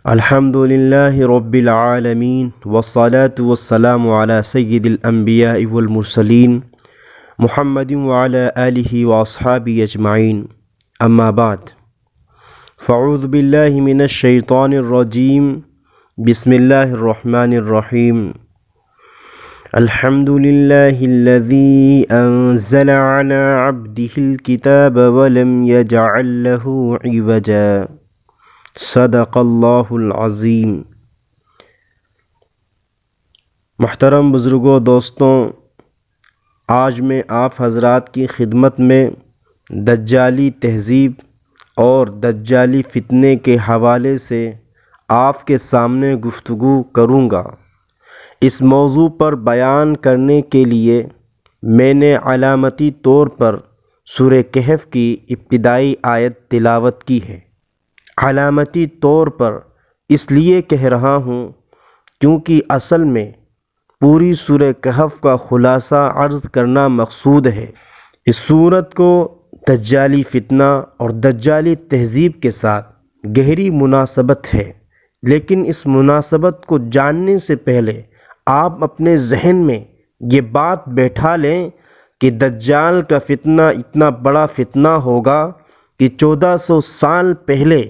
الحمد للہ رب العالمین والصلاة والسلام علی سید الانبیاء والمرسلین محمد وعلی آلہ واصحابہ اجمعین اما بعد فاعوذ باللہ من الشیطان الرجیم بسم اللہ الرحمن الرحیم الحمد للہ الذی انزل علی عبدہ الکتاب ولم یجعل لہ عوجا صدق اللہ العظیم۔ محترم بزرگوں، دوستوں، آج میں آپ حضرات کی خدمت میں دجالی تہذیب اور دجالی فتنے کے حوالے سے آپ کے سامنے گفتگو کروں گا۔ اس موضوع پر بیان کرنے کے لیے میں نے علامتی طور پر سورہ کہف کی ابتدائی آیت تلاوت کی ہے۔ علامتی طور پر اس لیے کہہ رہا ہوں کیونکہ اصل میں پوری سورہ کہف کا خلاصہ عرض کرنا مقصود ہے۔ اس سورت کو دجالی فتنہ اور دجالی تہذیب کے ساتھ گہری مناسبت ہے، لیکن اس مناسبت کو جاننے سے پہلے آپ اپنے ذہن میں یہ بات بیٹھا لیں کہ دجال کا فتنہ اتنا بڑا فتنہ ہوگا کہ 1400 سال پہلے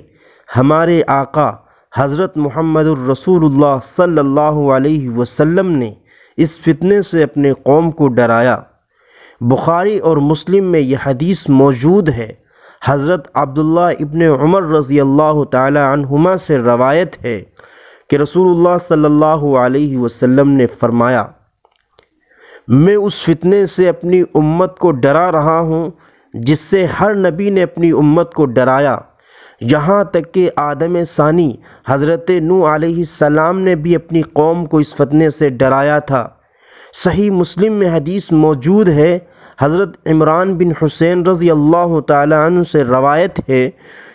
ہمارے آقا حضرت محمد الرسول اللہ صلی اللہ علیہ وسلم نے اس فتنے سے اپنے قوم کو ڈرایا۔ بخاری اور مسلم میں یہ حدیث موجود ہے۔ حضرت عبداللہ ابن عمر رضی اللہ تعالی عنہما سے روایت ہے کہ رسول اللہ صلی اللہ علیہ وسلم نے فرمایا، میں اس فتنے سے اپنی امت کو ڈرا رہا ہوں جس سے ہر نبی نے اپنی امت کو ڈرایا، یہاں تک کہ آدم ثانی حضرت نوح علیہ السلام نے بھی اپنی قوم کو اس فتنے سے ڈرایا تھا۔ صحیح مسلم میں حدیث موجود ہے، حضرت عمران بن حسین رضی اللہ تعالی عنہ سے روایت ہے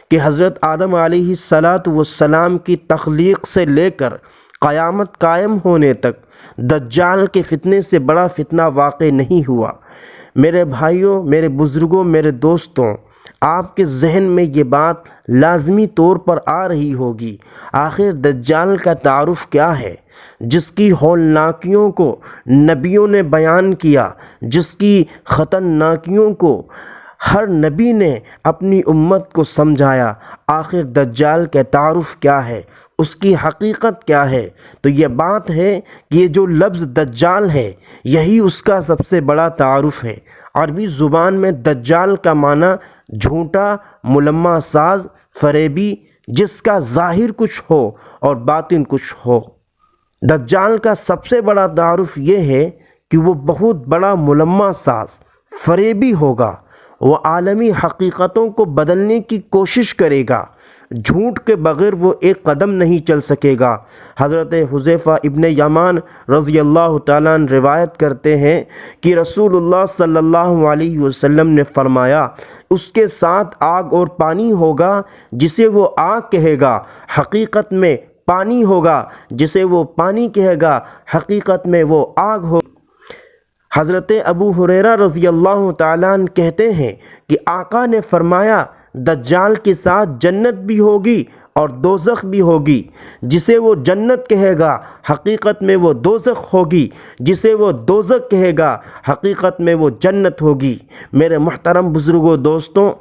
کہ حضرت آدم علیہ السلام کی تخلیق سے لے کر قیامت قائم ہونے تک دجال کے فتنے سے بڑا فتنہ واقع نہیں ہوا۔ میرے بھائیوں، میرے بزرگوں، میرے دوستوں، آپ کے ذہن میں یہ بات لازمی طور پر آ رہی ہوگی، آخر دجال کا تعارف کیا ہے، جس کی ہولناکیوں کو نبیوں نے بیان کیا، جس کی خطرناکیوں کو ہر نبی نے اپنی امت کو سمجھایا۔ آخر دجال کا تعارف کیا ہے، اس کی حقیقت کیا ہے؟ تو یہ بات ہے کہ یہ جو لفظ دجال ہے یہی اس کا سب سے بڑا تعارف ہے۔ عربی زبان میں دجال کا معنی جھوٹا، ملمع ساز، فریبی، جس کا ظاہر کچھ ہو اور باطن کچھ ہو۔ دجال کا سب سے بڑا تعارف یہ ہے کہ وہ بہت بڑا ملمع ساز، فریبی ہوگا، وہ عالمی حقیقتوں کو بدلنے کی کوشش کرے گا، جھوٹ کے بغیر وہ ایک قدم نہیں چل سکے گا۔ حضرت حذیفہ ابن یمان رضی اللہ تعالیٰ عنہ روایت کرتے ہیں کہ رسول اللہ صلی اللہ علیہ وسلم نے فرمایا، اس کے ساتھ آگ اور پانی ہوگا، جسے وہ آگ کہے گا حقیقت میں پانی ہوگا، جسے وہ پانی کہے گا حقیقت میں وہ آگ ہوگا۔ حضرت ابو ہریرہ رضی اللہ تعالیٰ عنہ کہتے ہیں کہ آقا نے فرمایا، دجال کے ساتھ جنت بھی ہوگی اور دوزخ بھی ہوگی، جسے وہ جنت کہے گا حقیقت میں وہ دوزخ ہوگی، جسے وہ دوزخ کہے گا حقیقت میں وہ جنت ہوگی۔ میرے محترم بزرگوں، دوستوں،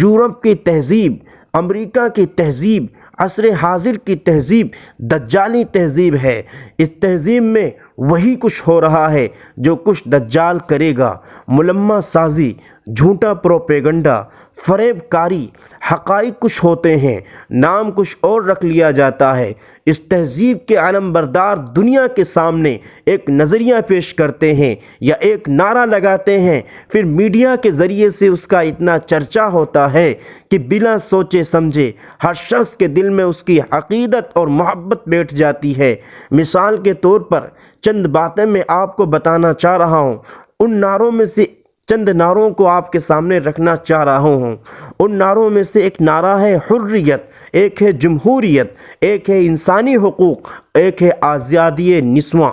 یورپ کی تہذیب، امریکہ کی تہذیب، عصر حاضر کی تہذیب دجالی تہذیب ہے۔ اس تہذیب میں وہی کچھ ہو رہا ہے جو کچھ دجال کرے گا۔ ملمع سازی، جھوٹا پروپیگنڈا، فریب کاری، حقائق کچھ ہوتے ہیں، نام کچھ اور رکھ لیا جاتا ہے۔ اس تہذیب کے علم بردار دنیا کے سامنے ایک نظریہ پیش کرتے ہیں یا ایک نعرہ لگاتے ہیں، پھر میڈیا کے ذریعے سے اس کا اتنا چرچا ہوتا ہے کہ بلا سوچے سمجھے ہر شخص کے دل میں اس کی عقیدت اور محبت بیٹھ جاتی ہے۔ مثال کے طور پر چند باتیں میں آپ کو بتانا چاہ رہا ہوں، ان نعروں میں سے چند نعروں کو آپ کے سامنے رکھنا چاہ رہا ہوں۔ ان نعروں میں سے ایک نعرہ ہے حریت، ایک ہے جمہوریت، ایک ہے انسانی حقوق، ایک ہے آزادی نسواں۔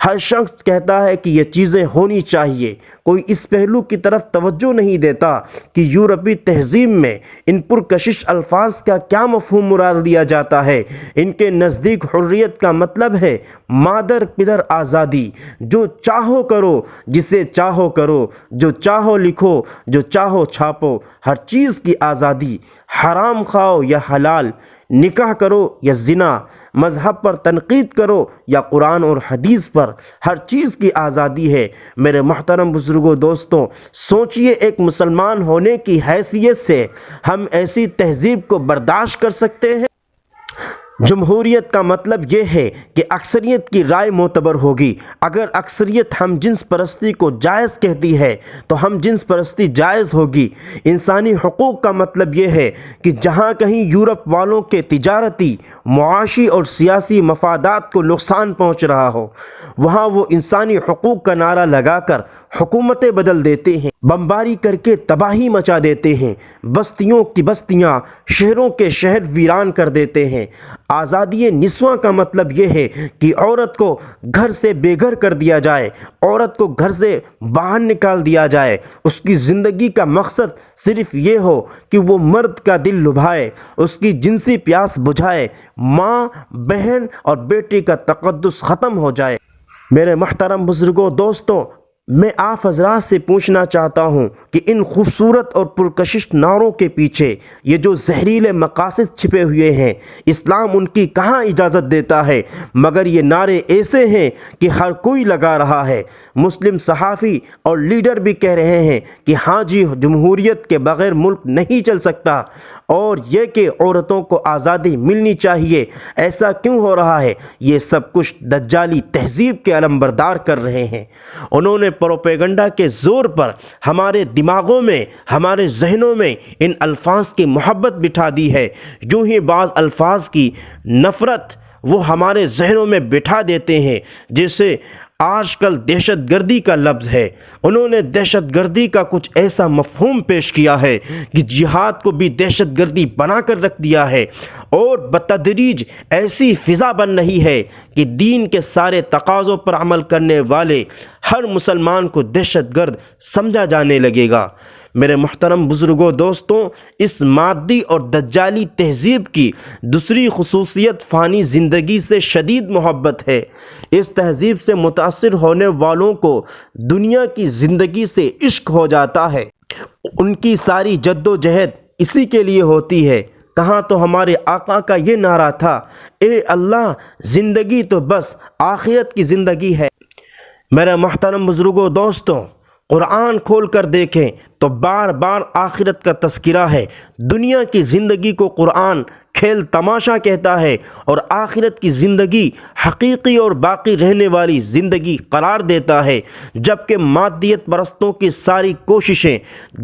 ہر شخص کہتا ہے کہ یہ چیزیں ہونی چاہیے، کوئی اس پہلو کی طرف توجہ نہیں دیتا کہ یورپی تہذیب میں ان پرکشش الفاظ کا کیا مفہوم مراد لیا جاتا ہے۔ ان کے نزدیک حریت کا مطلب ہے مادر پدر آزادی، جو چاہو کرو، جسے چاہو کرو، جو چاہو لکھو، جو چاہو چھاپو، ہر چیز کی آزادی، حرام کھاؤ یا حلال، نکاح کرو یا زنا، مذہب پر تنقید کرو یا قرآن اور حدیث پر، ہر چیز کی آزادی ہے۔ میرے محترم بزرگوں، دوستوں، سوچئے ایک مسلمان ہونے کی حیثیت سے ہم ایسی تہذیب کو برداشت کر سکتے ہیں؟ جمہوریت کا مطلب یہ ہے کہ اکثریت کی رائے معتبر ہوگی۔ اگر اکثریت ہم جنس پرستی کو جائز کہتی ہے تو ہم جنس پرستی جائز ہوگی۔ انسانی حقوق کا مطلب یہ ہے کہ جہاں کہیں یورپ والوں کے تجارتی، معاشی اور سیاسی مفادات کو نقصان پہنچ رہا ہو، وہاں وہ انسانی حقوق کا نعرہ لگا کر حکومتیں بدل دیتے ہیں، بمباری کر کے تباہی مچا دیتے ہیں، بستیوں کی بستیاں، شہروں کے شہر ویران کر دیتے ہیں۔ آزادی نسواں کا مطلب یہ ہے کہ عورت کو گھر سے بے گھر کر دیا جائے، عورت کو گھر سے باہر نکال دیا جائے، اس کی زندگی کا مقصد صرف یہ ہو کہ وہ مرد کا دل لبھائے، اس کی جنسی پیاس بجھائے، ماں، بہن اور بیٹی کا تقدس ختم ہو جائے۔ میرے محترم بزرگوں، دوستوں، میں آپ حضرات سے پوچھنا چاہتا ہوں کہ ان خوبصورت اور پرکشش نعروں کے پیچھے یہ جو زہریلے مقاصد چھپے ہوئے ہیں، اسلام ان کی کہاں اجازت دیتا ہے؟ مگر یہ نعرے ایسے ہیں کہ ہر کوئی لگا رہا ہے۔ مسلم صحافی اور لیڈر بھی کہہ رہے ہیں کہ ہاں جی، جمہوریت کے بغیر ملک نہیں چل سکتا، اور یہ کہ عورتوں کو آزادی ملنی چاہیے۔ ایسا کیوں ہو رہا ہے؟ یہ سب کچھ دجالی تہذیب کے علمبردار کر رہے ہیں۔ انہوں نے پروپیگنڈا کے زور پر ہمارے دماغوں میں، ہمارے ذہنوں میں ان الفاظ کی محبت بٹھا دی ہے، یوں ہی بعض الفاظ کی نفرت وہ ہمارے ذہنوں میں بٹھا دیتے ہیں، جیسے آج کل دہشت گردی کا لفظ ہے۔ انہوں نے دہشت گردی کا کچھ ایسا مفہوم پیش کیا ہے کہ جہاد کو بھی دہشت گردی بنا کر رکھ دیا ہے، اور بتدریج ایسی فضا بن رہی ہے کہ دین کے سارے تقاضوں پر عمل کرنے والے ہر مسلمان کو دہشت گرد سمجھا جانے لگے گا۔ میرے محترم بزرگوں، دوستوں، اس مادی اور دجالی تہذیب کی دوسری خصوصیت فانی زندگی سے شدید محبت ہے۔ اس تہذیب سے متاثر ہونے والوں کو دنیا کی زندگی سے عشق ہو جاتا ہے۔ ان کی ساری جد و جہد اسی کے لیے ہوتی ہے۔ کہاں تو ہمارے آقا کا یہ نعرہ تھا، اے اللہ، زندگی تو بس آخرت کی زندگی ہے۔ میرے محترم بزرگوں، دوستوں، قرآن کھول کر دیکھیں تو بار بار آخرت کا تذکرہ ہے۔ دنیا کی زندگی کو قرآن کھیل تماشا کہتا ہے، اور آخرت کی زندگی حقیقی اور باقی رہنے والی زندگی قرار دیتا ہے، جبکہ مادیت پرستوں کی ساری کوششیں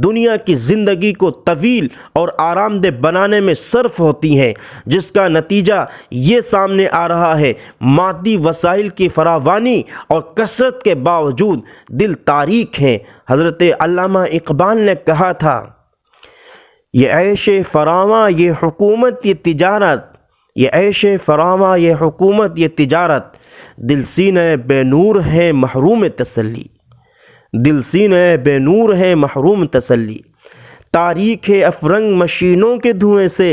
دنیا کی زندگی کو طویل اور آرام دہ بنانے میں صرف ہوتی ہیں، جس کا نتیجہ یہ سامنے آ رہا ہے، مادی وسائل کی فراوانی اور کثرت کے باوجود دل تاریک ہیں۔ حضرت علامہ اقبال نے کہا تھا، یہ عیش فراواں یہ حکومت یہ تجارت، یہ عیش فراواں یہ حکومت یہ تجارت، دل سینہ بے نور ہے محروم تسلی، دل سینہ بے نور ہے محروم تسلی، تاریخ افرنگ مشینوں کے دھوئیں سے،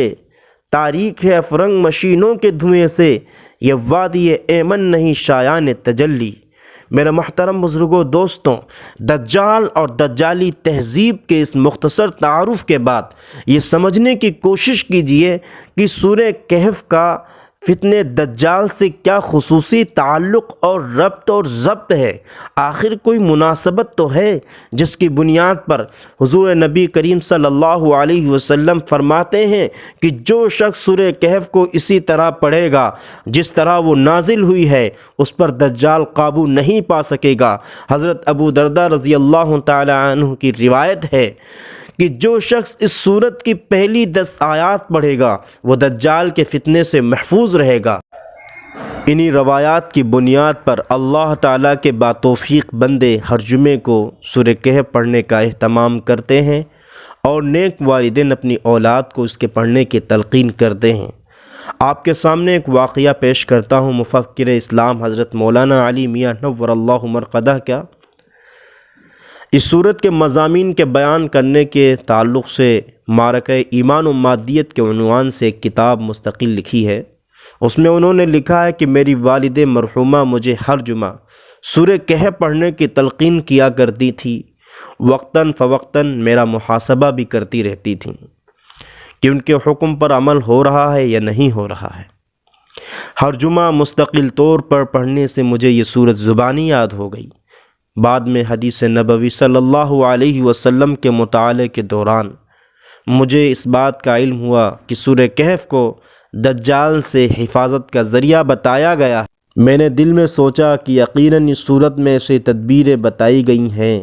تاریخ افرنگ مشینوں کے دھوئیں سے، یہ وادی ایمن نہیں شایان تجلی۔ میرے محترم بزرگوں، دوستوں، دجال اور دجالی تہذیب کے اس مختصر تعارف کے بعد یہ سمجھنے کی کوشش کیجئے کہ سورہ کہف کا فتنہ دجال سے کیا خصوصی تعلق اور ربط اور ضبط ہے۔ آخر کوئی مناسبت تو ہے جس کی بنیاد پر حضور نبی کریم صلی اللہ علیہ وسلم فرماتے ہیں کہ جو شخص سورہ کہف کو اسی طرح پڑھے گا جس طرح وہ نازل ہوئی ہے، اس پر دجال قابو نہیں پا سکے گا۔ حضرت ابو درداء رضی اللہ تعالی عنہ کی روایت ہے کہ جو شخص اس سورت کی پہلی 10 آیات پڑھے گا وہ دجال کے فتنے سے محفوظ رہے گا۔ انہی روایات کی بنیاد پر اللہ تعالیٰ کے باتوفیق بندے ہر جمعے کو سورہ کہف پڑھنے کا اہتمام کرتے ہیں، اور نیک والدین اپنی اولاد کو اس کے پڑھنے کی تلقین کرتے ہیں۔ آپ کے سامنے ایک واقعہ پیش کرتا ہوں مفکر اسلام حضرت مولانا علی میاں نور اللہ مرقدہ کا۔ اس صورت کے مضامین کے بیان کرنے کے تعلق سے معرکہ ایمان و مادیت کے عنوان سے ایک کتاب مستقل لکھی ہے۔ اس میں انہوں نے لکھا ہے کہ میری والد مرحومہ مجھے ہر جمعہ سورہ کہف پڑھنے کی تلقین کیا کرتی تھی، وقتاً فوقتاً میرا محاسبہ بھی کرتی رہتی تھیں کہ ان کے حکم پر عمل ہو رہا ہے یا نہیں ہو رہا ہے۔ ہر جمعہ مستقل طور پر پڑھنے سے مجھے یہ سورت زبانی یاد ہو گئی۔ بعد میں حدیث نبوی صلی اللہ علیہ وسلم کے مطالعے کے دوران مجھے اس بات کا علم ہوا کہ سورہ کہف کو دجال سے حفاظت کا ذریعہ بتایا گیا ہے۔ میں نے دل میں سوچا کہ یقیناً اس صورت میں ایسی تدبیریں بتائی گئی ہیں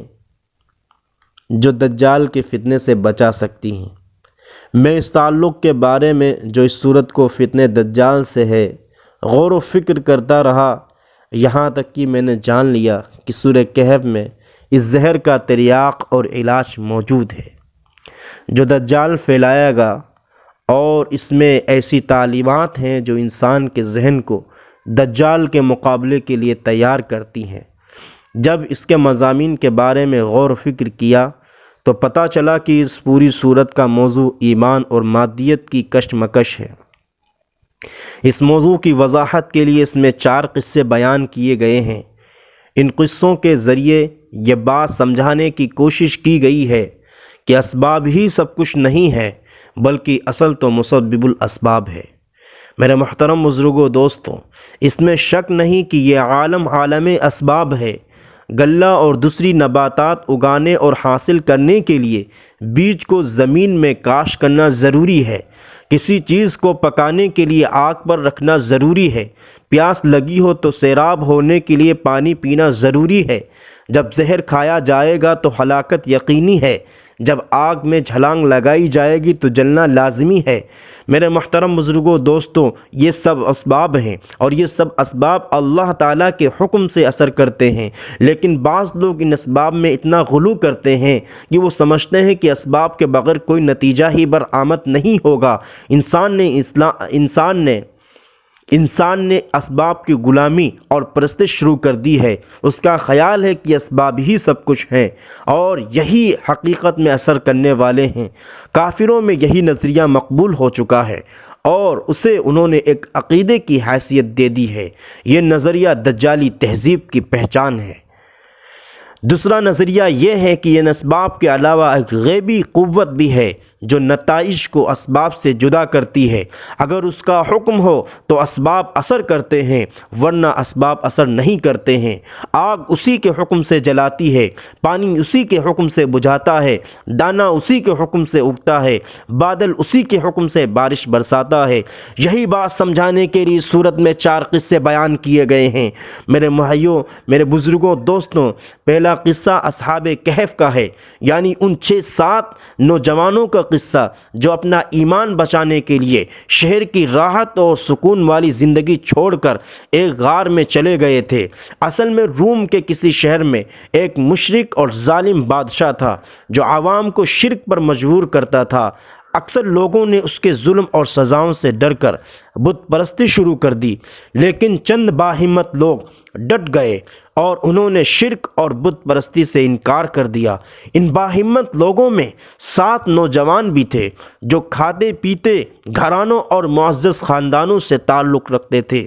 جو دجال کے فتنے سے بچا سکتی ہیں۔ میں اس تعلق کے بارے میں جو اس صورت کو فتنے دجال سے ہے غور و فکر کرتا رہا، یہاں تک کہ میں نے جان لیا کہ سورہ کہف میں اس زہر کا تریاق اور علاج موجود ہے جو دجال پھیلائے گا، اور اس میں ایسی تعلیمات ہیں جو انسان کے ذہن کو دجال کے مقابلے کے لیے تیار کرتی ہیں۔ جب اس کے مضامین کے بارے میں غور و فکر کیا تو پتہ چلا کہ اس پوری صورت کا موضوع ایمان اور مادیت کی کشمکش ہے۔ اس موضوع کی وضاحت کے لیے اس میں 4 قصے بیان کیے گئے ہیں۔ ان قصوں کے ذریعے یہ بات سمجھانے کی کوشش کی گئی ہے کہ اسباب ہی سب کچھ نہیں ہے، بلکہ اصل تو مسبب الاسباب ہے۔ میرے محترم بزرگوں دوستوں، اس میں شک نہیں کہ یہ عالم اسباب ہے۔ غلہ اور دوسری نباتات اگانے اور حاصل کرنے کے لیے بیج کو زمین میں کاشت کرنا ضروری ہے۔ کسی چیز کو پکانے کے لیے آگ پر رکھنا ضروری ہے۔ پیاس لگی ہو تو سیراب ہونے کے لیے پانی پینا ضروری ہے۔ جب زہر کھایا جائے گا تو ہلاکت یقینی ہے۔ جب آگ میں چھلانگ لگائی جائے گی تو جلنا لازمی ہے۔ میرے محترم بزرگوں دوستوں، یہ سب اسباب ہیں اور یہ سب اسباب اللہ تعالیٰ کے حکم سے اثر کرتے ہیں، لیکن بعض لوگ ان اسباب میں اتنا غلو کرتے ہیں کہ وہ سمجھتے ہیں کہ اسباب کے بغیر کوئی نتیجہ ہی برآمد نہیں ہوگا۔ انسان نے اسباب کی غلامی اور پرستش شروع کر دی ہے۔ اس کا خیال ہے کہ اسباب ہی سب کچھ ہیں اور یہی حقیقت میں اثر کرنے والے ہیں۔ کافروں میں یہی نظریہ مقبول ہو چکا ہے اور اسے انہوں نے ایک عقیدے کی حیثیت دے دی ہے۔ یہ نظریہ دجالی تہذیب کی پہچان ہے۔ دوسرا نظریہ یہ ہے کہ ان اسباب کے علاوہ ایک غیبی قوت بھی ہے جو نتائج کو اسباب سے جدا کرتی ہے۔ اگر اس کا حکم ہو تو اسباب اثر کرتے ہیں، ورنہ اسباب اثر نہیں کرتے ہیں۔ آگ اسی کے حکم سے جلاتی ہے، پانی اسی کے حکم سے بجھاتا ہے، دانا اسی کے حکم سے اگتا ہے، بادل اسی کے حکم سے بارش برساتا ہے۔ یہی بات سمجھانے کے لیے سورت میں 4 قصے بیان کیے گئے ہیں۔ میرے بھائیوں، میرے بزرگوں دوستوں، پہلا قصہ اصحاب کہف کا ہے، یعنی ان 6-7 نوجوانوں کا قصہ جو اپنا ایمان بچانے کے لیے شہر کی راحت اور سکون والی زندگی چھوڑ کر ایک غار میں چلے گئے تھے۔ اصل میں روم کے کسی شہر میں ایک مشرک اور ظالم بادشاہ تھا جو عوام کو شرک پر مجبور کرتا تھا۔ اکثر لوگوں نے اس کے ظلم اور سزاؤں سے ڈر کر بت پرستی شروع کر دی، لیکن چند باہمت لوگ ڈٹ گئے اور انہوں نے شرک اور بت پرستی سے انکار کر دیا۔ ان باہمت لوگوں میں 7 نوجوان بھی تھے جو کھاتے پیتے گھرانوں اور معزز خاندانوں سے تعلق رکھتے تھے۔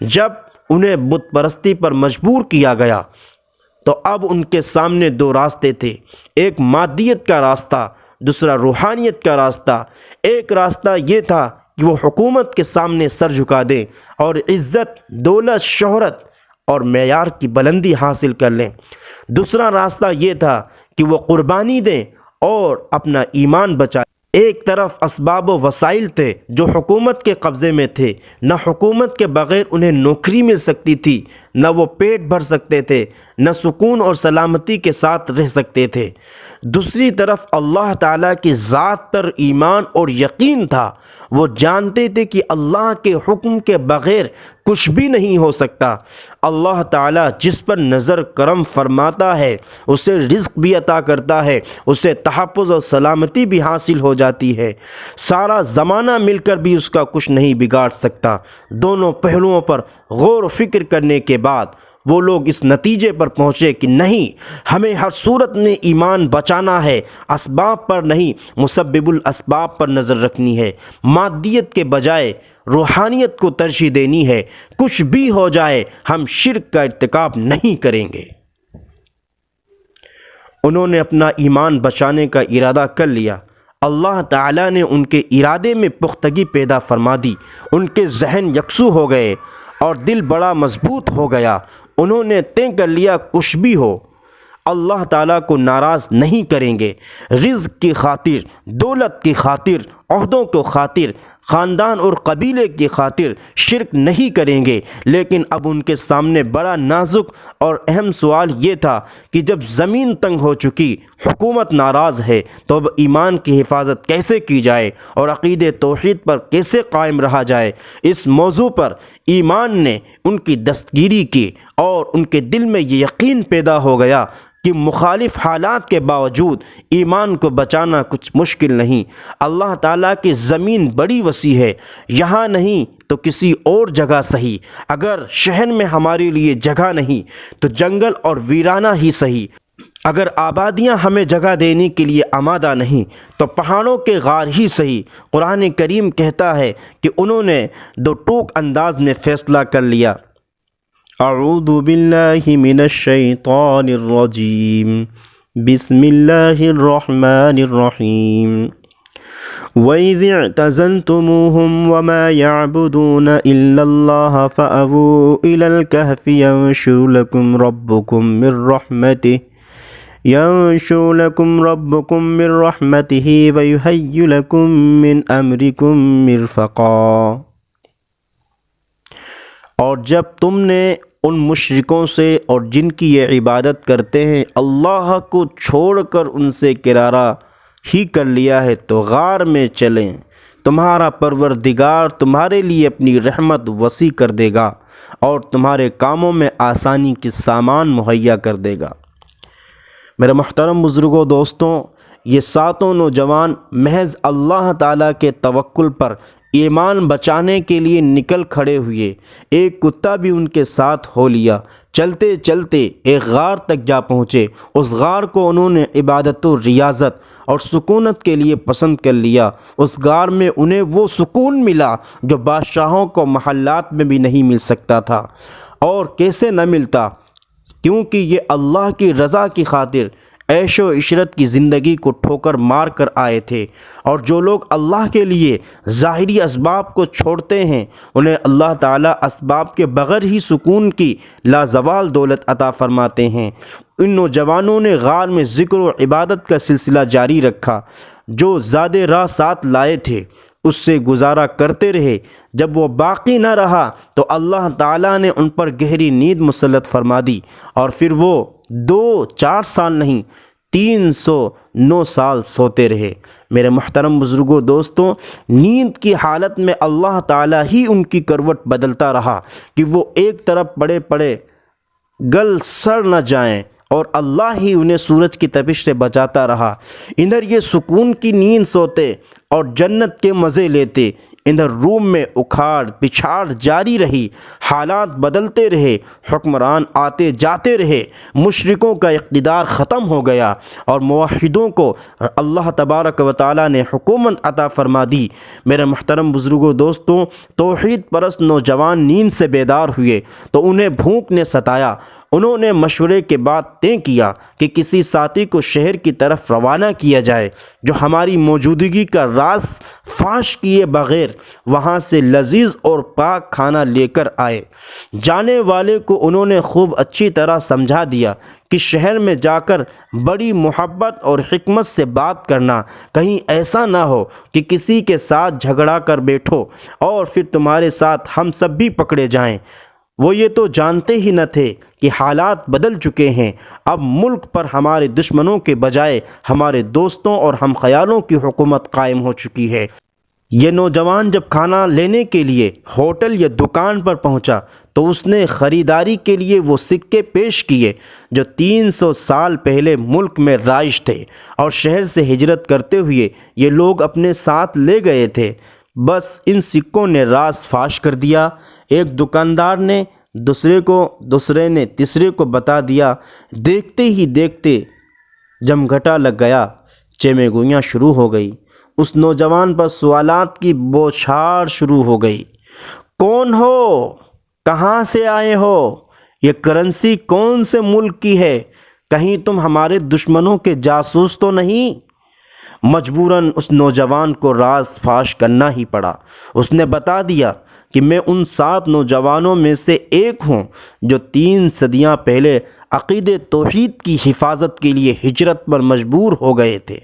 جب انہیں بت پرستی پر مجبور کیا گیا تو اب ان کے سامنے 2 راستے تھے، ایک مادیت کا راستہ، دوسرا روحانیت کا راستہ۔ ایک راستہ یہ تھا کہ وہ حکومت کے سامنے سر جھکا دیں اور عزت، دولت، شہرت اور معیار کی بلندی حاصل کر لیں۔ دوسرا راستہ یہ تھا کہ وہ قربانی دیں اور اپنا ایمان بچائیں۔ ایک طرف اسباب و وسائل تھے جو حکومت کے قبضے میں تھے، نہ حکومت کے بغیر انہیں نوکری مل سکتی تھی، نہ وہ پیٹ بھر سکتے تھے، نہ سکون اور سلامتی کے ساتھ رہ سکتے تھے۔ دوسری طرف اللہ تعالیٰ کی ذات پر ایمان اور یقین تھا۔ وہ جانتے تھے کہ اللہ کے حکم کے بغیر کچھ بھی نہیں ہو سکتا۔ اللہ تعالیٰ جس پر نظر کرم فرماتا ہے اسے رزق بھی عطا کرتا ہے، اسے تحفظ اور سلامتی بھی حاصل ہو جاتی ہے۔ سارا زمانہ مل کر بھی اس کا کچھ نہیں بگاڑ سکتا۔ دونوں پہلوؤں پر غور و فکر کرنے کے بعد وہ لوگ اس نتیجے پر پہنچے کہ نہیں، ہمیں ہر صورت میں ایمان بچانا ہے، اسباب پر نہیں مسبب الاسباب پر نظر رکھنی ہے، مادیت کے بجائے روحانیت کو ترجیح دینی ہے۔ کچھ بھی ہو جائے ہم شرک کا ارتکاب نہیں کریں گے۔ انہوں نے اپنا ایمان بچانے کا ارادہ کر لیا۔ اللہ تعالیٰ نے ان کے ارادے میں پختگی پیدا فرما دی۔ ان کے ذہن یکسو ہو گئے اور دل بڑا مضبوط ہو گیا۔ انہوں نے طے کر لیا کچھ بھی ہو اللہ تعالیٰ کو ناراض نہیں کریں گے۔ رزق کی خاطر، دولت کی خاطر، عہدوں کی خاطر، خاندان اور قبیلے کی خاطر شرک نہیں کریں گے۔ لیکن اب ان کے سامنے بڑا نازک اور اہم سوال یہ تھا کہ جب زمین تنگ ہو چکی، حکومت ناراض ہے، تو اب ایمان کی حفاظت کیسے کی جائے اور عقیدہ توحید پر کیسے قائم رہا جائے؟ اس موضوع پر ایمان نے ان کی دستگیری کی اور ان کے دل میں یہ یقین پیدا ہو گیا کہ مخالف حالات کے باوجود ایمان کو بچانا کچھ مشکل نہیں۔ اللہ تعالیٰ کی زمین بڑی وسیع ہے، یہاں نہیں تو کسی اور جگہ صحیح۔ اگر شہر میں ہمارے لیے جگہ نہیں تو جنگل اور ویرانہ ہی صحیح۔ اگر آبادیاں ہمیں جگہ دینے کے لیے آمادہ نہیں تو پہاڑوں کے غار ہی صحیح۔ قرآن کریم کہتا ہے کہ انہوں نے دو ٹوک انداز میں فیصلہ کر لیا۔ اعوذ باللہ من الشیطان الرجیم، بسم اللہ الرحمن الرحیم۔ وَإِذِ اعْتَزَلْتُمُوهُمْ وَمَا يَعْبُدُونَ إِلَّا اللَّهَ فَأَوُوا إِلَى الْكَهْفِ يَنشُرْ لَكُمْ رَبُّكُمْ مِنْ رَحْمَتِهِ وَيُهَيِّئْ لَكُمْ مِنْ أَمْرِكُمْ مِرْفَقًا۔ اور جب تم نے ان مشرکوں سے اور جن کی یہ عبادت کرتے ہیں اللہ کو چھوڑ کر ان سے کنارہ ہی کر لیا ہے تو غار میں چلیں، تمہارا پروردگار تمہارے لیے اپنی رحمت وسیع کر دے گا اور تمہارے کاموں میں آسانی کے سامان مہیا کر دے گا۔ میرے محترم بزرگوں، دوستوں، یہ ساتوں نوجوان محض اللہ تعالیٰ کے توکل پر ایمان بچانے کے لیے نکل کھڑے ہوئے۔ ایک کتا بھی ان کے ساتھ ہو لیا۔ چلتے چلتے ایک غار تک جا پہنچے۔ اس غار کو انہوں نے عبادت و ریاضت اور سکونت کے لیے پسند کر لیا۔ اس غار میں انہیں وہ سکون ملا جو بادشاہوں کو محلات میں بھی نہیں مل سکتا تھا۔ اور کیسے نہ ملتا، کیونکہ یہ اللہ کی رضا کی خاطر عیش و عشرت کی زندگی کو ٹھوکر مار کر آئے تھے۔ اور جو لوگ اللہ کے لیے ظاہری اسباب کو چھوڑتے ہیں انہیں اللہ تعالیٰ اسباب کے بغیر ہی سکون کی لازوال دولت عطا فرماتے ہیں۔ ان نوجوانوں نے غار میں ذکر و عبادت کا سلسلہ جاری رکھا۔ جو زیادہ راہ ساتھ لائے تھے اس سے گزارا کرتے رہے۔ جب وہ باقی نہ رہا تو اللہ تعالیٰ نے ان پر گہری نیند مسلط فرما دی اور پھر وہ 2-4 سال نہیں 309 سال سوتے رہے۔ میرے محترم بزرگوں، دوستوں، نیند کی حالت میں اللہ تعالیٰ ہی ان کی کروٹ بدلتا رہا کہ وہ ایک طرف پڑے پڑے گل سڑ نہ جائیں اور اللہ ہی انہیں سورج کی تپش سے بچاتا رہا۔ ادھر یہ سکون کی نیند سوتے اور جنت کے مزے لیتے، ادھر روم میں اکھاڑ پچھاڑ جاری رہی، حالات بدلتے رہے، حکمران آتے جاتے رہے، مشرکوں کا اقتدار ختم ہو گیا اور موحدوں کو اللہ تبارک و تعالیٰ نے حکومت عطا فرما دی۔ میرے محترم بزرگوں، دوستوں، توحید پرست نوجوان نیند سے بیدار ہوئے تو انہیں بھوک نے ستایا۔ انہوں نے مشورے کے بعد طے کیا کہ کسی ساتھی کو شہر کی طرف روانہ کیا جائے جو ہماری موجودگی کا راز فاش کیے بغیر وہاں سے لذیذ اور پاک کھانا لے کر آئے۔ جانے والے کو انہوں نے خوب اچھی طرح سمجھا دیا کہ شہر میں جا کر بڑی محبت اور حکمت سے بات کرنا، کہیں ایسا نہ ہو کہ کسی کے ساتھ جھگڑا کر بیٹھو اور پھر تمہارے ساتھ ہم سب بھی پکڑے جائیں۔ وہ یہ تو جانتے ہی نہ تھے کہ حالات بدل چکے ہیں، اب ملک پر ہمارے دشمنوں کے بجائے ہمارے دوستوں اور ہم خیالوں کی حکومت قائم ہو چکی ہے۔ یہ نوجوان جب کھانا لینے کے لیے ہوٹل یا دکان پر پہنچا تو اس نے خریداری کے لیے وہ سکے پیش کیے جو 300 سال پہلے ملک میں رائج تھے اور شہر سے ہجرت کرتے ہوئے یہ لوگ اپنے ساتھ لے گئے تھے۔ بس ان سکوں نے راز فاش کر دیا۔ ایک دکاندار نے دوسرے نے تیسرے کو بتا دیا۔ دیکھتے ہی دیکھتے جمگھٹا لگ گیا، چیمے گوئیاں شروع ہو گئی۔ اس نوجوان پر سوالات کی بوچھاڑ شروع ہو گئی۔ کون ہو؟ کہاں سے آئے ہو؟ یہ کرنسی کون سے ملک کی ہے؟ کہیں تم ہمارے دشمنوں کے جاسوس تو نہیں؟ مجبوراً اس نوجوان کو راز فاش کرنا ہی پڑا۔ اس نے بتا دیا کہ میں ان 7 نوجوانوں میں سے ایک ہوں جو 3 صدیاں پہلے عقیدے توحید کی حفاظت کے لیے ہجرت پر مجبور ہو گئے تھے،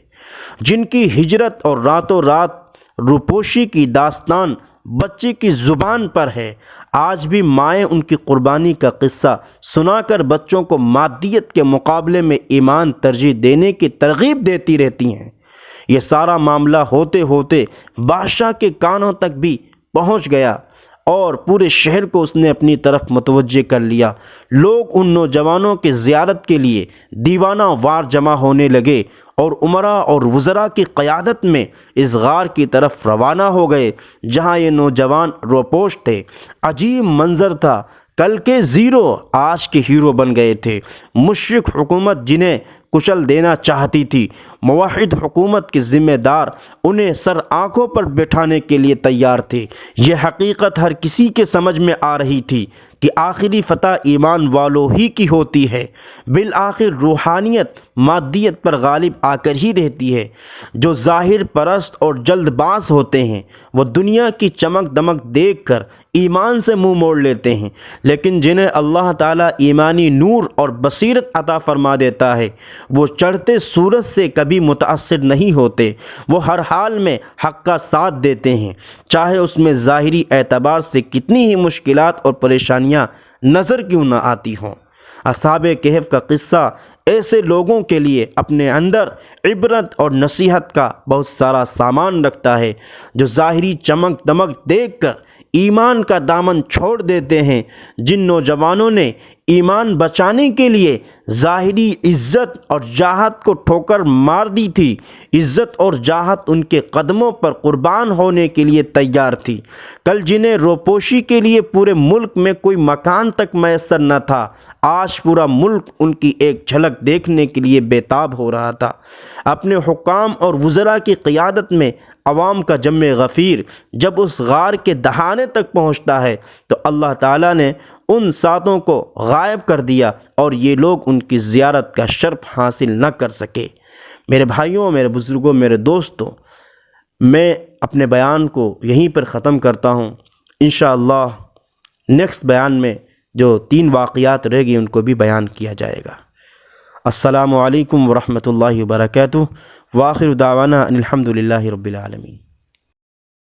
جن کی ہجرت اور راتوں رات روپوشی کی داستان بچے کی زبان پر ہے۔ آج بھی مائیں ان کی قربانی کا قصہ سنا کر بچوں کو مادیت کے مقابلے میں ایمان ترجیح دینے کی ترغیب دیتی رہتی ہیں۔ یہ سارا معاملہ ہوتے ہوتے بادشاہ کے کانوں تک بھی پہنچ گیا اور پورے شہر کو اس نے اپنی طرف متوجہ کر لیا۔ لوگ ان نوجوانوں کی زیارت کے لیے دیوانہ وار جمع ہونے لگے اور امراء اور وزراء کی قیادت میں اس غار کی طرف روانہ ہو گئے جہاں یہ نوجوان روپوش تھے۔ عجیب منظر تھا، کل کے زیرو آج کے ہیرو بن گئے تھے۔ مشرک حکومت جنہیں کچل دینا چاہتی تھی، موحد حکومت کے ذمہ دار انہیں سر آنکھوں پر بٹھانے کے لیے تیار تھے۔ یہ حقیقت ہر کسی کے سمجھ میں آ رہی تھی کہ آخری فتح ایمان والوں ہی کی ہوتی ہے۔ بالآخر روحانیت مادیت پر غالب آ کر ہی رہتی ہے۔ جو ظاہر پرست اور جلد باز ہوتے ہیں وہ دنیا کی چمک دمک دیکھ کر ایمان سے منہ موڑ لیتے ہیں، لیکن جنہیں اللہ تعالیٰ ایمانی نور اور بصیرت عطا فرما دیتا ہے وہ چڑھتے سورج سے کبھی متاثر نہیں ہوتے۔ وہ ہر حال میں حق کا ساتھ دیتے ہیں، چاہے اس میں ظاہری اعتبار سے کتنی ہی مشکلات اور پریشانیاں نظر کیوں نہ آتی ہوں۔ اصحاب کہف کا قصہ ایسے لوگوں کے لیے اپنے اندر عبرت اور نصیحت کا بہت سارا سامان رکھتا ہے جو ظاہری چمک دمک دیکھ کر ایمان کا دامن چھوڑ دیتے ہیں۔ جن نوجوانوں نے ایمان بچانے کے لیے ظاہری عزت اور جاہت کو ٹھوکر مار دی تھی، عزت اور جاہت ان کے قدموں پر قربان ہونے کے لیے تیار تھی۔ کل جنہیں روپوشی کے لیے پورے ملک میں کوئی مکان تک میسر نہ تھا، آج پورا ملک ان کی ایک جھلک دیکھنے کے لیے بیتاب ہو رہا تھا۔ اپنے حکام اور وزراء کی قیادت میں عوام کا جم غفیر جب اس غار کے دہانے تک پہنچتا ہے تو اللہ تعالیٰ نے ان 7 کو غائب کر دیا اور یہ لوگ ان کی زیارت کا شرف حاصل نہ کر سکے۔ میرے بھائیوں، میرے بزرگوں، میرے دوستوں، میں اپنے بیان کو یہیں پر ختم کرتا ہوں۔ انشاءاللہ نیکسٹ بیان میں جو 3 واقعات رہ گئی ان کو بھی بیان کیا جائے گا۔ السلام علیکم ورحمۃ اللہ وبرکاتہ، وآخر دعوانا ان الحمد للہ رب العالمین۔